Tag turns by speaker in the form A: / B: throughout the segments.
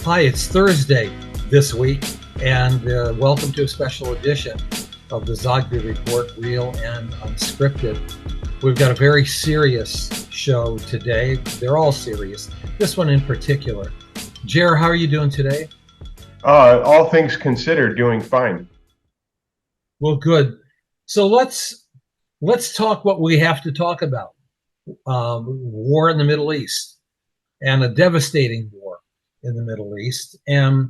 A: Hi, it's Thursday this week, and welcome to a special edition of the Zogby Report, Real and Unscripted. We've got a very serious show today. They're all serious. This one in particular. Jer, how are you doing today?
B: All things considered, doing fine.
A: Well, good. So let's talk what we have to talk about. War in the Middle East, and a devastating war in the Middle East. And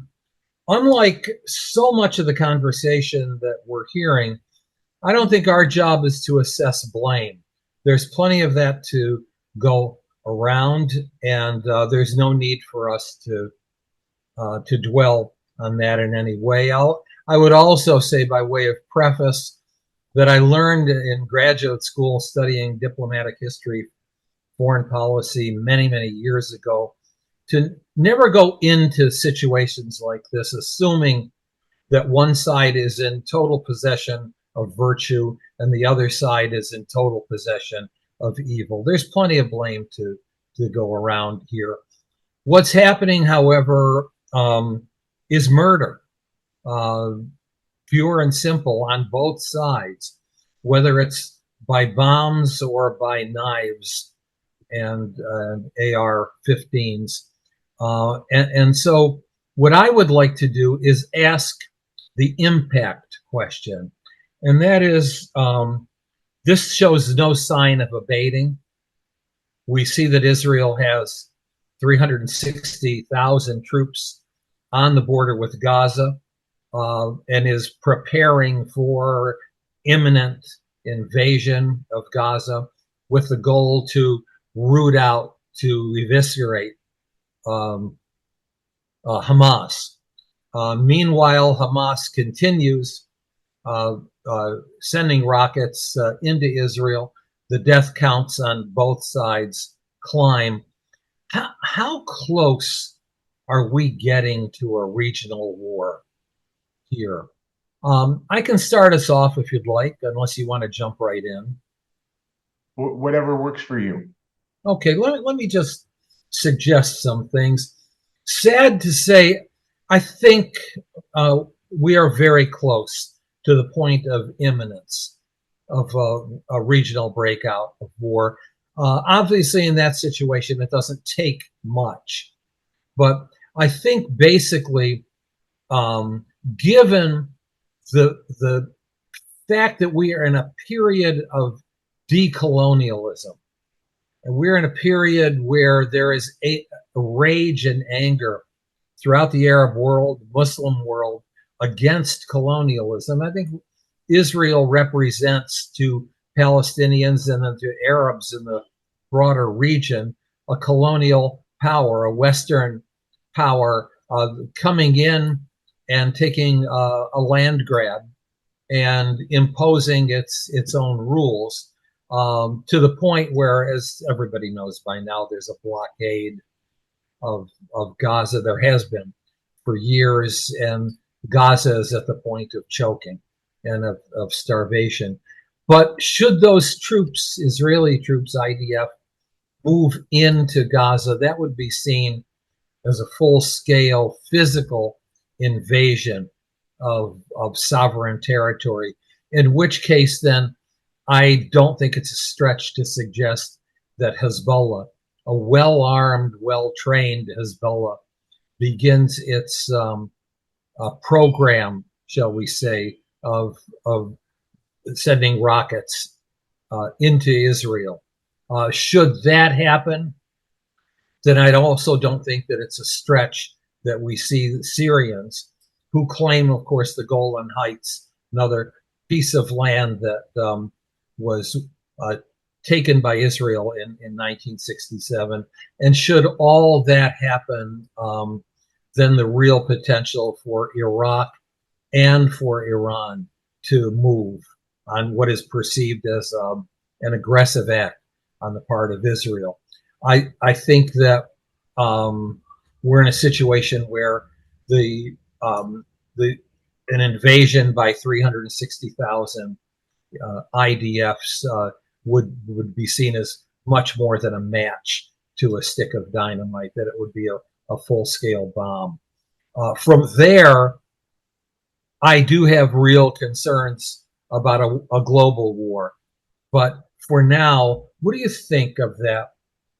A: unlike so much of the conversation that we're hearing, I don't think our job is to assess blame. There's plenty of that to go around, and there's no need for us to dwell on that in any way. I would also say, by way of preface, that I learned in graduate school studying diplomatic history, foreign policy many, many years ago, to never go into situations like this assuming that one side is in total possession of virtue and the other side is in total possession of evil. There's plenty of blame to go around here. What's happening, however, is murder, pure and simple, on both sides, whether it's by bombs or by knives and AR-15s. And so what I would like to do is ask the impact question. And that is, this shows no sign of abating. We see that Israel has 360,000 troops on the border with Gaza, and is preparing for imminent invasion of Gaza with the goal to root out, to eviscerate Hamas. Meanwhile, Hamas continues sending rockets into Israel. The death counts on both sides climb. How close are we getting to a regional war here? I can start us off if you'd like, unless you want to jump right in.
B: Whatever works for you.
A: Okay, let me just suggest some things. Sad to say, I think we are very close to the point of imminence of a regional breakout of war. Obviously, in that situation, it doesn't take much. But I think basically, given the fact that we are in a period of decolonialism, and we're in a period where there is a rage and anger throughout the Arab world, Muslim world, against colonialism. I think Israel represents to Palestinians and then to Arabs in the broader region a colonial power, a Western power coming in and taking a land grab and imposing its own rules. To the point where, as everybody knows by now, there's a blockade of Gaza. There has been for years, and Gaza is at the point of choking and of starvation. But should those troops, Israeli troops, IDF, move into Gaza, that would be seen as a full-scale physical invasion of sovereign territory, in which case then I don't think it's a stretch to suggest that Hezbollah, a well-armed, well-trained Hezbollah, begins its program, shall we say, of sending rockets into Israel. Should that happen, then I also don't think that it's a stretch that we see the Syrians, who claim, of course, the Golan Heights, another piece of land that was taken by Israel in 1967. And should all that happen, then the real potential for Iraq and for Iran to move on what is perceived as an aggressive act on the part of Israel. I think that we're in a situation where an invasion by 360,000 IDFs would be seen as much more than a match to a stick of dynamite, that it would be a full-scale bomb. From there, I do have real concerns about a global war. But for now, what do you think of that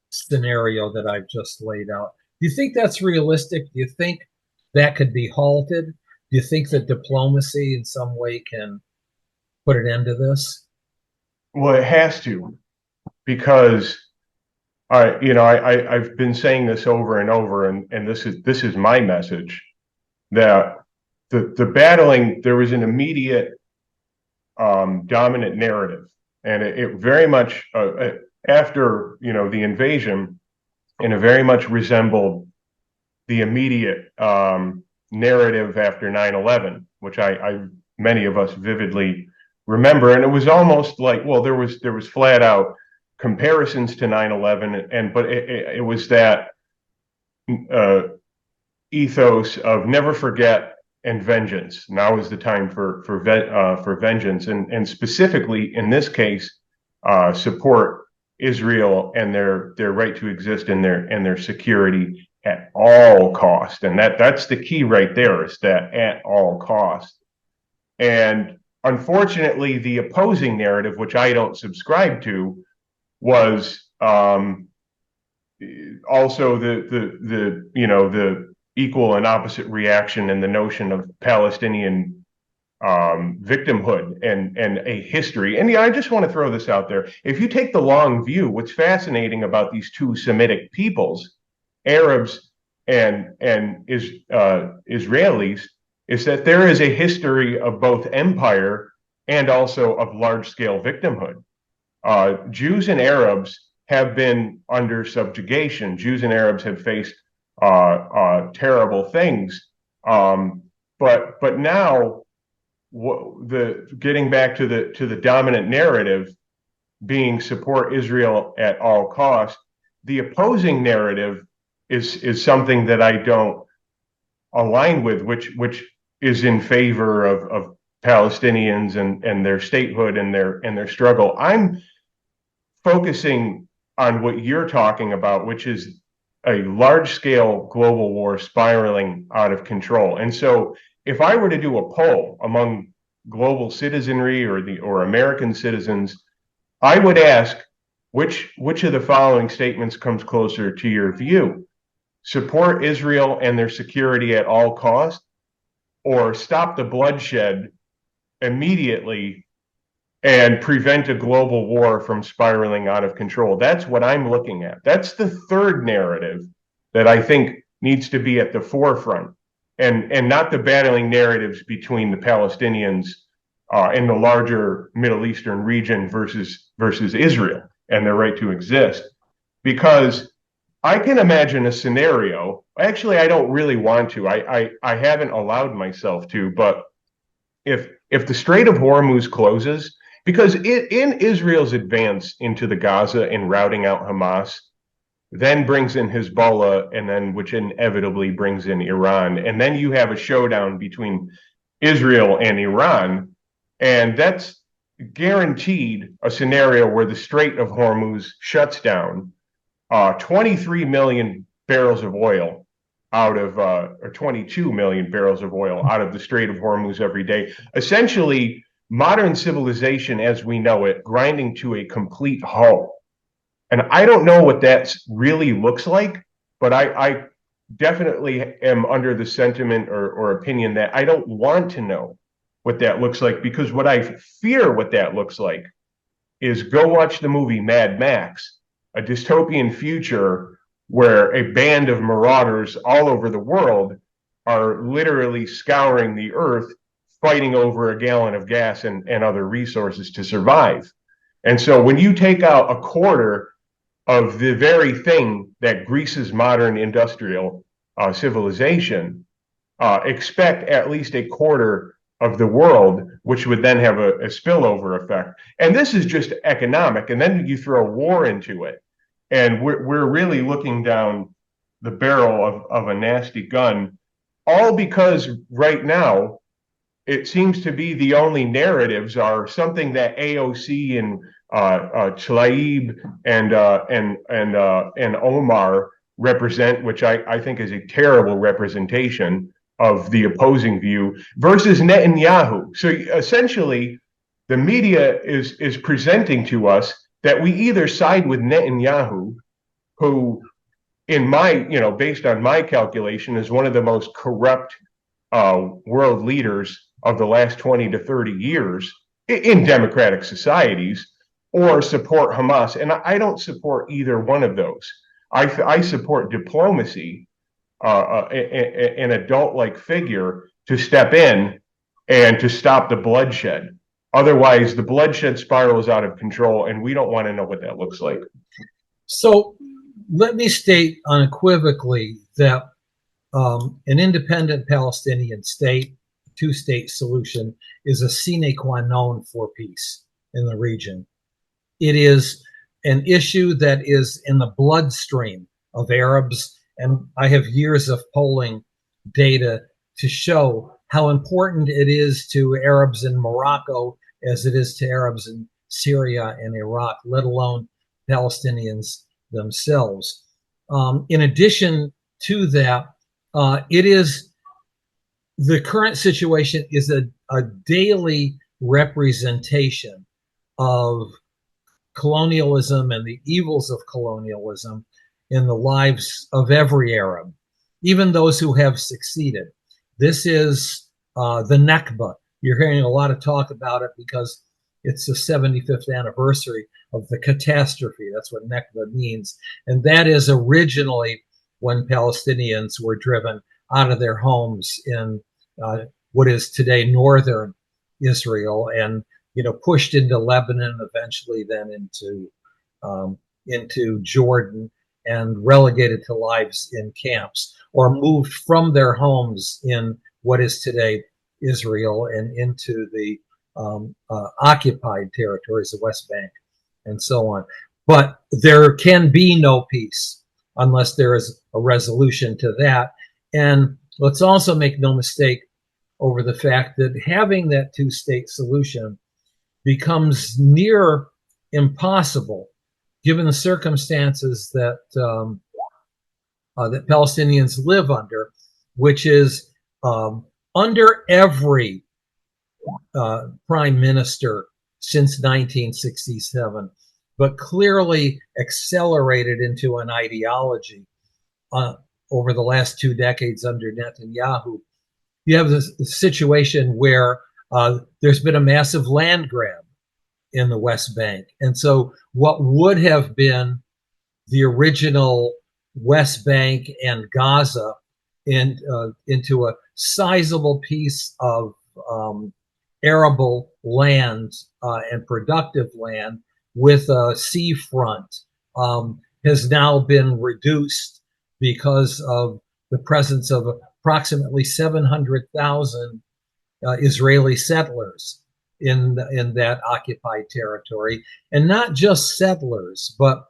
A: scenario that I've just laid out? Do you think that's realistic? Do you think that could be halted? Do you think that diplomacy in some way can put an end to this?
B: Well, it has to, because I've been saying this over and over, and this is my message, that the battling, there was an immediate dominant narrative, and it very much after the invasion, and it very much resembled the immediate narrative after 9/11, which I many of us vividly remember. And it was almost like, well, there was flat out comparisons to 9/11, but it was that uh, ethos of never forget and vengeance. Now is the time for vengeance, and specifically in this case, support Israel and their right to exist and their security at all cost. And that's the key right there, is that at all cost. And unfortunately, the opposing narrative, which I don't subscribe to, was also the equal and opposite reaction, and the notion of Palestinian victimhood and a history. And I just want to throw this out there. If you take the long view, what's fascinating about these two Semitic peoples, Arabs and Israelis, is that there is a history of both empire and also of large-scale victimhood. Jews and Arabs have been under subjugation. Jews and Arabs have faced terrible things. But now, getting back to the dominant narrative being support Israel at all cost, the opposing narrative is something that I don't align with, which is in favor of Palestinians and their statehood and their struggle. I'm focusing on what you're talking about, which is a large-scale global war spiraling out of control. And so, if I were to do a poll among global citizenry or American citizens, I would ask, which of the following statements comes closer to your view? Support Israel and their security at all cost, or stop the bloodshed immediately and prevent a global war from spiraling out of control? That's what I'm looking at. That's the third narrative that I think needs to be at the forefront, and not the battling narratives between the Palestinians in the larger Middle Eastern region versus Israel and their right to exist. Because I can imagine a scenario. Actually, I don't really want to. I haven't allowed myself to. But if the Strait of Hormuz closes, because in Israel's advance into the Gaza and routing out Hamas, then brings in Hezbollah, and then which inevitably brings in Iran, and then you have a showdown between Israel and Iran, and that's guaranteed a scenario where the Strait of Hormuz shuts down. 23 million barrels of oil out of, or 22 million barrels of oil out of the Strait of Hormuz every day. Essentially, modern civilization as we know it grinding to a complete halt. And I don't know what that really looks like, but I definitely am under the sentiment or opinion that I don't want to know what that looks like, because what I fear what that looks like is, go watch the movie Mad Max, a dystopian future where a band of marauders all over the world are literally scouring the earth, fighting over a gallon of gas and other resources to survive. And so when you take out a quarter of the very thing that greases modern industrial civilization, expect at least a quarter of the world, which would then have a spillover effect. And this is just economic. And then you throw war into it, and we're really looking down the barrel of a nasty gun, all because right now it seems to be the only narratives are something that AOC and Tlaib and Omar represent, which I think is a terrible representation. of the opposing view versus Netanyahu. So essentially, the media is presenting to us that we either side with Netanyahu, who, in my, based on my calculation, is one of the most corrupt world leaders of the last 20 to 30 years in democratic societies, or support Hamas. And I don't support either one of those. I support diplomacy, an adult-like figure to step in and to stop the bloodshed. Otherwise, the bloodshed spirals out of control, and we don't want to know what that looks like.
A: So let me state unequivocally that an independent Palestinian state, two-state solution, is a sine qua non for peace in the region. It is an issue that is in the bloodstream of Arabs, and I have years of polling data to show how important it is to Arabs in Morocco as it is to Arabs in Syria and Iraq, let alone Palestinians themselves. In addition to that, it is the current situation is a daily representation of colonialism and the evils of colonialism in the lives of every Arab, even those who have succeeded. This is the Nakba. You're hearing a lot of talk about it because it's the 75th anniversary of the catastrophe. That's what Nakba means. And that is originally when Palestinians were driven out of their homes in what is today northern Israel, and pushed into Lebanon, eventually then into Jordan, and relegated to lives in camps, or moved from their homes in what is today Israel and into the occupied territories, the West Bank, and so on. But there can be no peace unless there is a resolution to that. And let's also make no mistake over the fact that having that two-state solution becomes near impossible given the circumstances that that Palestinians live under, which is under every prime minister since 1967, but clearly accelerated into an ideology over the last 2 decades under Netanyahu. You have this situation where there's been a massive land grab in the West Bank. And so what would have been the original West Bank and Gaza into a sizable piece of arable land and productive land with a seafront has now been reduced because of the presence of approximately 700,000 Israeli settlers in that occupied territory, and not just settlers, but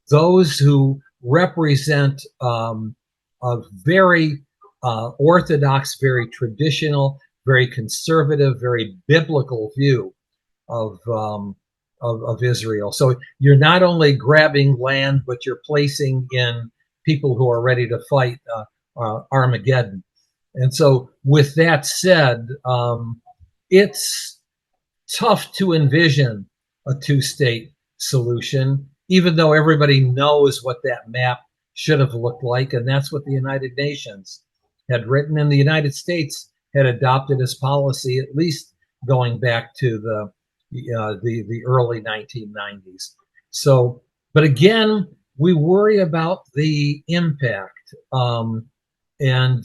A: those who represent a very orthodox, very traditional, very conservative, very biblical view of Israel. So you're not only grabbing land, but you're placing in people who are ready to fight Armageddon. And so with that said, it's tough to envision a two-state solution, even though everybody knows what that map should have looked like. And that's what the United Nations had written, and the United States had adopted as policy, at least going back to the early 1990s. So, but again, we worry about the impact. And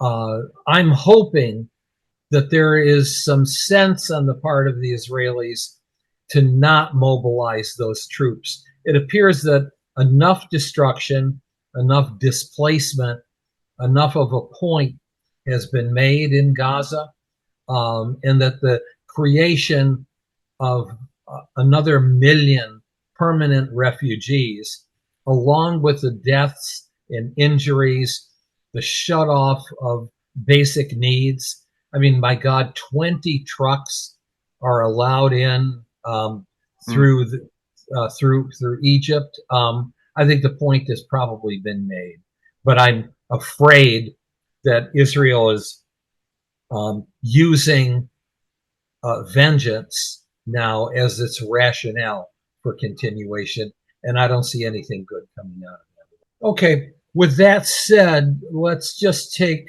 A: I'm hoping that there is some sense on the part of the Israelis to not mobilize those troops. It appears that enough destruction, enough displacement, enough of a point has been made in Gaza, and that the creation of another million permanent refugees, along with the deaths and injuries, the shut off of basic needs. I mean, my God, 20 trucks are allowed in through Egypt. I think the point has probably been made, but I'm afraid that Israel is using vengeance now as its rationale for continuation, and I don't see anything good coming out of that. Okay, with that said, let's just take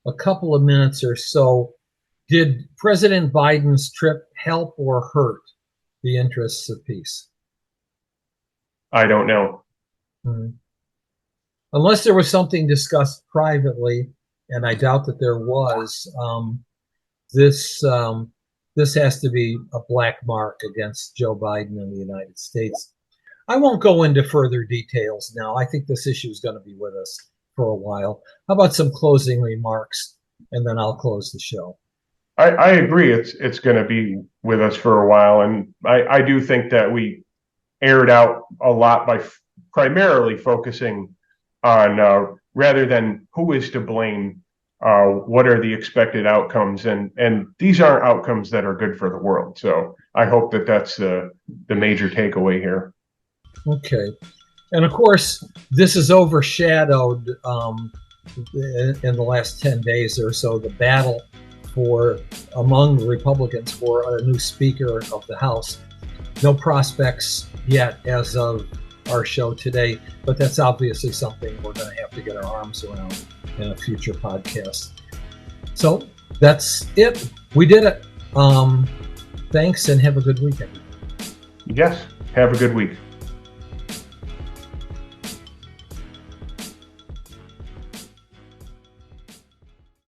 A: a couple of minutes or so. Did President Biden's trip help or hurt the interests of peace?
B: I don't know.
A: Mm-hmm. Unless there was something discussed privately, and I doubt that there was, this has to be a black mark against Joe Biden and the United States. I won't go into further details now. I think this issue is going to be with us for a while. How about some closing remarks, and then I'll close the show.
B: I agree. It's going to be with us for a while, and I do think that we aired out a lot by primarily focusing on rather than who is to blame, what are the expected outcomes, and these aren't outcomes that are good for the world. So I hope that that's the major takeaway here.
A: Okay, and of course this is overshadowed in the last 10 days or so, the battle among the Republicans for a new Speaker of the House. No prospects yet as of our show today, but that's obviously something we're going to have to get our arms around in a future podcast. So that's it. We did it. Thanks, and have a good weekend.
B: Yes, have a good week.